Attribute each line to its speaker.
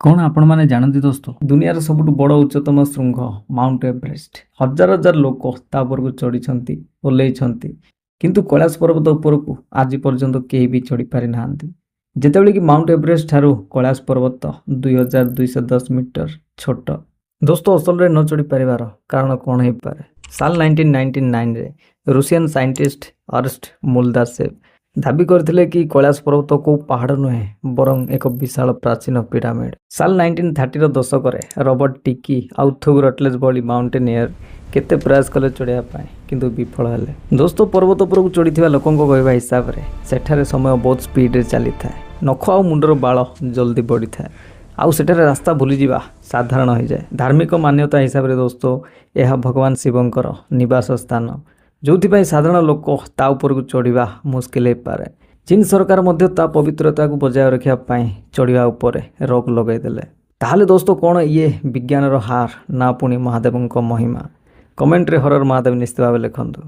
Speaker 1: कौन आपण माने जानती दोस्तों दुनियार सबुठु बड़ उच्चतम शृंग माउंट एवरेस्ट हजार हजार लोक ता उपरकु चढ़ी ओह्लैछंती किंतु कैलाश पर्वत उपरकु आज पर्यंत केही भी चढ़ी पारि नाहांती। जेतेबेले कि माउंट एवरेस्ट ठारू कैलाश पर्वत 2210 मीटर छोट। दोस्तों असल रे न चढ़ी पारिबार कारण कौन हे पारे? साल 1999 रे रूसियन साइंटिस्ट अर्स्ट मोल्दासेव दाबी करथिले कि कैलाश पर्वत को पहाड़ नुहे बरं एक विशाल प्राचीन पिरामिड। साल 1930 रो दशक रे रॉबर्ट टिकी आउ थोग रटलेज बॉली माउंटेनियर केते प्रयास कले चढ़िया पाए किंतु विफल हेले। दोस्तों पर्वत उपर को चढ़ीथिबा लोकंको कहबा हिसाब रे सेठारे समय बहुत स्पीड रे चली थाए, नख आ मुंडर बाल जल्दी बढ़ी थाए आउ सेठारे रास्ता भूली जिबा साधारण हो जाए। धार्मिक मान्यता हिसाब रे दोस्तों यह भगवान शिवंकर निवास स्थान जो साधारण लोक ता उपर को चढ़ा मुस्किल हो पारे। चीन सरकार मध्य ता पवित्रता को बजाय रखा चढ़ा उपर रोक लगेदेले। ताहले दोस्तों कौन ये विज्ञान हार ना पुणी महादेव महिमा? कमेंट रे हरर महादेव निश्चित भाव लिखंतु।